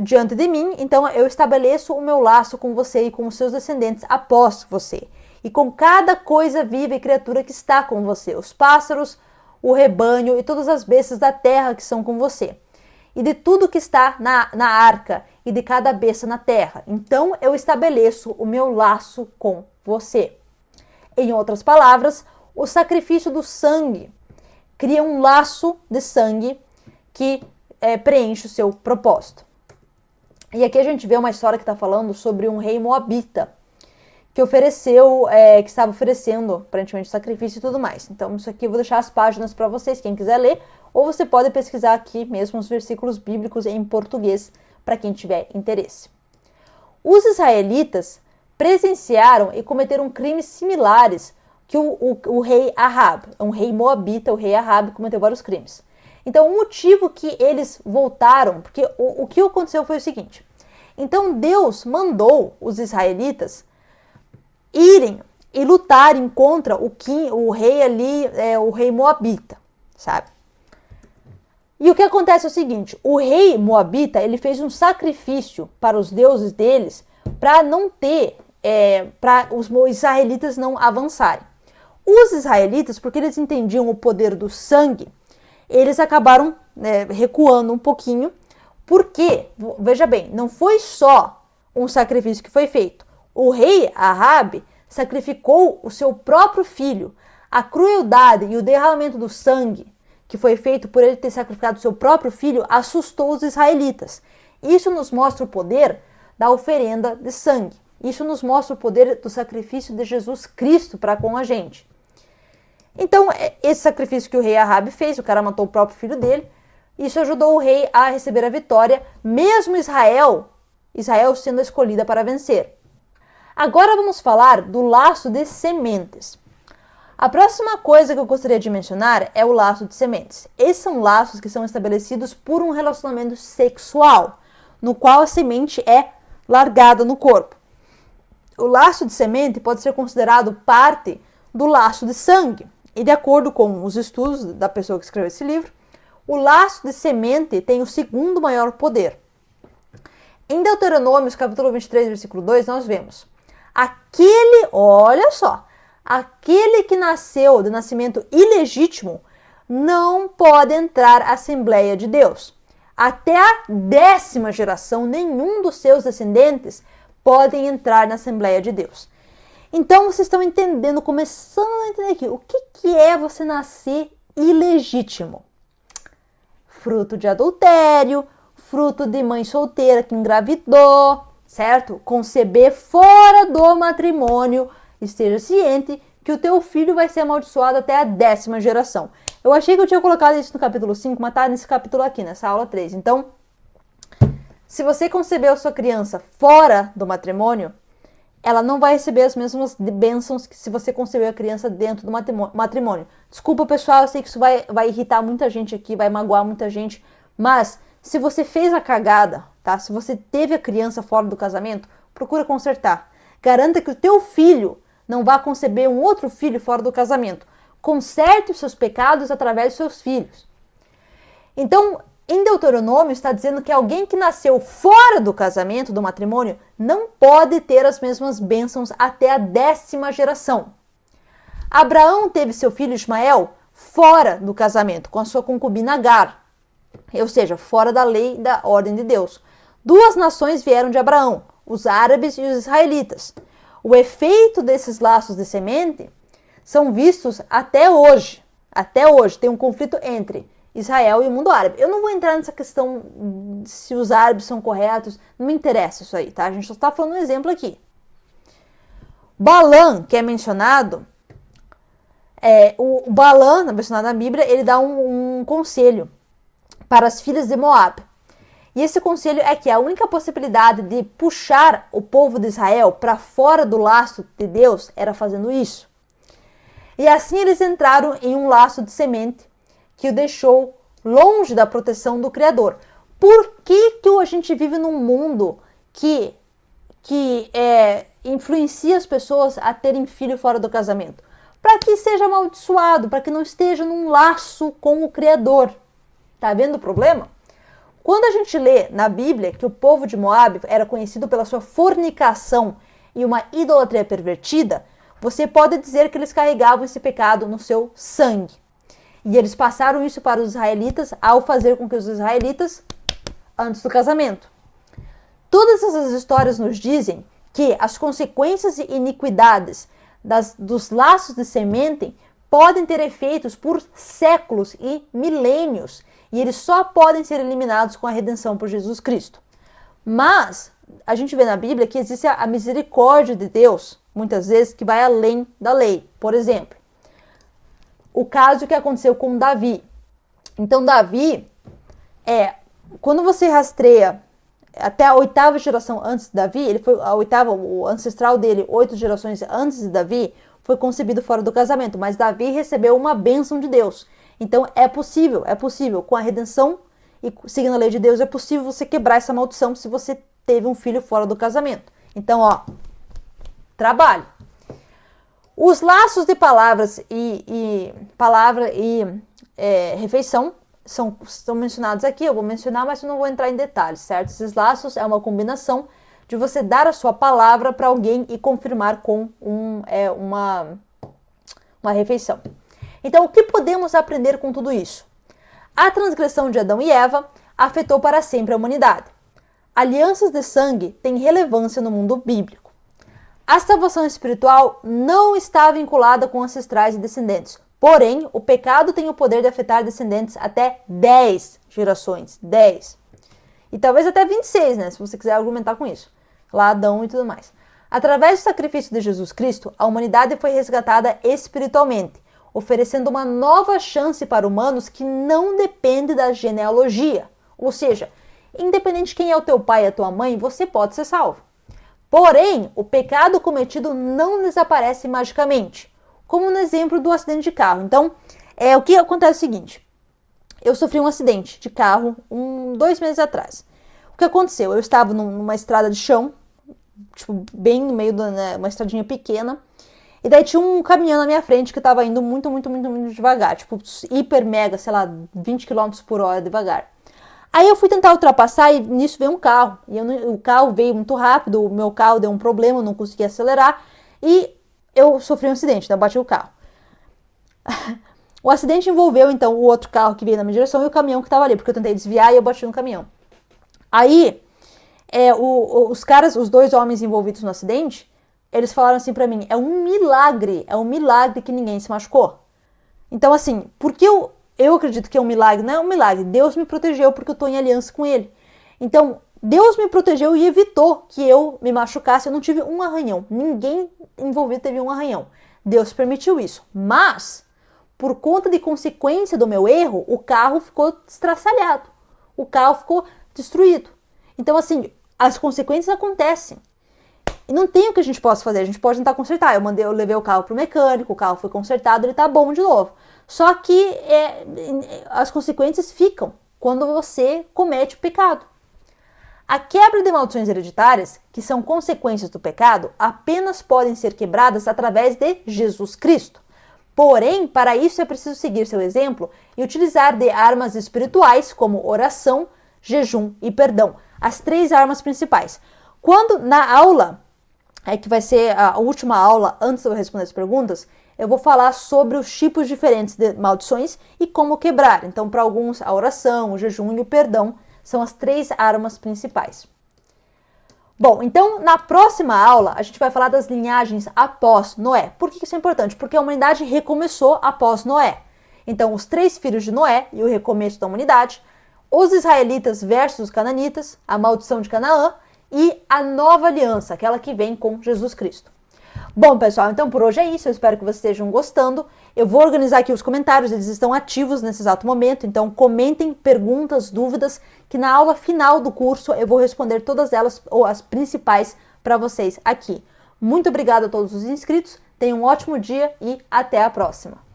Speaker 1: diante de mim, então eu estabeleço o meu laço com você e com os seus descendentes após você. E com cada coisa viva e criatura que está com você, os pássaros, o rebanho e todas as bestas da terra que são com você. E de tudo que está na arca e de cada besta na terra. Então eu estabeleço o meu laço com você. Em outras palavras, o sacrifício do sangue cria um laço de sangue que preenche o seu propósito. E aqui a gente vê uma história que está falando sobre um rei moabita que que estava oferecendo aparentemente sacrifício e tudo mais. Então isso aqui eu vou deixar as páginas para vocês, quem quiser ler, ou você pode pesquisar aqui mesmo os versículos bíblicos em português para quem tiver interesse. Os israelitas presenciaram e cometeram crimes similares que o rei Ahab, um rei moabita, o rei Ahab cometeu vários crimes. Então, o motivo que eles voltaram, porque o que aconteceu foi o seguinte. Então, Deus mandou os israelitas irem e lutarem contra o rei ali, o rei moabita, sabe? E o que acontece é o seguinte, o rei moabita, ele fez um sacrifício para os deuses deles para não ter, para os israelitas não avançarem. Os israelitas, porque eles entendiam o poder do sangue, eles acabaram recuando um pouquinho, porque, veja bem, não foi só um sacrifício que foi feito. O rei Ahabe sacrificou o seu próprio filho. A crueldade e o derramamento do sangue que foi feito por ele ter sacrificado o seu próprio filho assustou os israelitas. Isso nos mostra o poder da oferenda de sangue. Isso nos mostra o poder do sacrifício de Jesus Cristo para com a gente. Então, esse sacrifício que o rei Ahabe fez, o cara matou o próprio filho dele, isso ajudou o rei a receber a vitória, mesmo Israel sendo escolhida para vencer. Agora vamos falar do laço de sementes. A próxima coisa que eu gostaria de mencionar é o laço de sementes. Esses são laços que são estabelecidos por um relacionamento sexual, no qual a semente é largada no corpo. O laço de semente pode ser considerado parte do laço de sangue. E de acordo com os estudos da pessoa que escreveu esse livro, o laço de semente tem o segundo maior poder. Em Deuteronômio, capítulo 23, versículo 2, nós vemos: olha só, aquele que nasceu de nascimento ilegítimo não pode entrar à Assembleia de Deus. Até a 10ª geração, nenhum dos seus descendentes podem entrar na Assembleia de Deus. Então, vocês estão entendendo, começando a entender aqui, o que é você nascer ilegítimo? Fruto de adultério, fruto de mãe solteira que engravidou, certo? Conceber fora do matrimônio. Esteja ciente que o teu filho vai ser amaldiçoado até a 10ª geração. Eu achei que eu tinha colocado isso no capítulo 5, mas tá nesse capítulo aqui, nessa aula 3. Então, se você concebeu sua criança fora do matrimônio, ela não vai receber as mesmas bênçãos que se você concebeu a criança dentro do matrimônio. Desculpa, pessoal, eu sei que isso vai irritar muita gente aqui, vai magoar muita gente, mas se você fez a cagada, tá? Se você teve a criança fora do casamento, procura consertar. Garanta que o teu filho não vá conceber um outro filho fora do casamento. Conserte os seus pecados através dos seus filhos. Então, em Deuteronômio está dizendo que alguém que nasceu fora do casamento, do matrimônio, não pode ter as mesmas bênçãos até a 10ª geração. Abraão teve seu filho Ismael fora do casamento, com a sua concubina Agar, ou seja, fora da lei e da ordem de Deus. 2 nações vieram de Abraão, os árabes e os israelitas. O efeito desses laços de semente são vistos até hoje. Até hoje tem um conflito entre Israel e o mundo árabe. Eu não vou entrar nessa questão se os árabes são corretos, não me interessa isso aí, tá? A gente só está falando um exemplo aqui. Balaão, que é mencionado, o Balaão, mencionado na Bíblia, ele dá um conselho para as filhas de Moab. E esse conselho é que a única possibilidade de puxar o povo de Israel para fora do laço de Deus era fazendo isso. E assim eles entraram em um laço de semente que o deixou longe da proteção do Criador. Por que a gente vive num mundo que influencia as pessoas a terem filho fora do casamento? Para que seja amaldiçoado, para que não esteja num laço com o Criador. Tá vendo o problema? Quando a gente lê na Bíblia que o povo de Moab era conhecido pela sua fornicação e uma idolatria pervertida, você pode dizer que eles carregavam esse pecado no seu sangue. E eles passaram isso para os israelitas ao fazer com que os israelitas, antes do casamento. Todas essas histórias nos dizem que as consequências e iniquidades dos laços de semente podem ter efeitos por séculos e milênios. E eles só podem ser eliminados com a redenção por Jesus Cristo. Mas a gente vê na Bíblia que existe a misericórdia de Deus, muitas vezes, que vai além da lei. Por exemplo, o caso que aconteceu com Davi. Então, Davi, quando você rastreia até a 8ª geração antes de Davi, ele foi o ancestral dele, 8 gerações antes de Davi, foi concebido fora do casamento, mas Davi recebeu uma bênção de Deus. Então, é possível, com a redenção e seguindo a lei de Deus, é possível você quebrar essa maldição se você teve um filho fora do casamento. Então, trabalho. Os laços de palavras refeição são mencionados aqui, eu vou mencionar, mas eu não vou entrar em detalhes, certo? Esses laços é uma combinação de você dar a sua palavra para alguém e confirmar com uma refeição. Então, o que podemos aprender com tudo isso? A transgressão de Adão e Eva afetou para sempre a humanidade. Alianças de sangue têm relevância no mundo bíblico. A salvação espiritual não está vinculada com ancestrais e descendentes. Porém, o pecado tem o poder de afetar descendentes até 10 gerações. 10. E talvez até 26, né? Se você quiser argumentar com isso. Lá Adão e tudo mais. Através do sacrifício de Jesus Cristo, a humanidade foi resgatada espiritualmente, oferecendo uma nova chance para humanos que não depende da genealogia. Ou seja, independente de quem é o teu pai e a tua mãe, você pode ser salvo. Porém, o pecado cometido não desaparece magicamente, como no exemplo do acidente de carro. Então, o que acontece é o seguinte: eu sofri um acidente de carro 2 meses atrás. O que aconteceu? Eu estava numa estrada de chão, tipo, bem no meio de uma estradinha pequena, e daí tinha um caminhão na minha frente que estava indo muito devagar, tipo, hiper mega, sei lá, 20 km por hora devagar. Aí eu fui tentar ultrapassar e nisso veio um carro. E o carro veio muito rápido, o meu carro deu um problema, eu não consegui acelerar e eu sofri um acidente, né? Eu bati o carro. O acidente envolveu, então, o outro carro que veio na minha direção e o caminhão que estava ali, porque eu tentei desviar e eu bati no caminhão. Aí, os 2 homens envolvidos no acidente, eles falaram assim pra mim: é um milagre que ninguém se machucou. Então, assim, porque eu acredito que é um milagre, não é um milagre, Deus me protegeu porque eu estou em aliança com Ele. Então, Deus me protegeu e evitou que eu me machucasse, eu não tive um arranhão, ninguém envolvido teve um arranhão. Deus permitiu isso, mas, por conta de consequência do meu erro, o carro ficou estraçalhado, o carro ficou destruído. Então, assim, as consequências acontecem. E não tem o que a gente possa fazer, a gente pode tentar consertar. Eu levei o carro pro mecânico, o carro foi consertado, ele tá bom de novo. Só que as consequências ficam quando você comete o pecado. A quebra de maldições hereditárias, que são consequências do pecado, apenas podem ser quebradas através de Jesus Cristo. Porém, para isso é preciso seguir seu exemplo e utilizar de armas espirituais como oração, jejum e perdão. As 3 armas principais. Quando na aula, que vai ser a última aula antes de eu responder as perguntas, eu vou falar sobre os tipos diferentes de maldições e como quebrar. Então, para alguns, a oração, o jejum e o perdão são as 3 armas principais. Bom, então, na próxima aula, a gente vai falar das linhagens após Noé. Por que isso é importante? Porque a humanidade recomeçou após Noé. Então, os 3 filhos de Noé e o recomeço da humanidade, os israelitas versus os cananitas, a maldição de Canaã e a nova aliança, aquela que vem com Jesus Cristo. Bom, pessoal, então por hoje é isso. Eu espero que vocês estejam gostando. Eu vou organizar aqui os comentários, eles estão ativos nesse exato momento. Então comentem perguntas, dúvidas, que na aula final do curso eu vou responder todas elas, ou as principais, para vocês aqui. Muito obrigada a todos os inscritos, tenham um ótimo dia e até a próxima.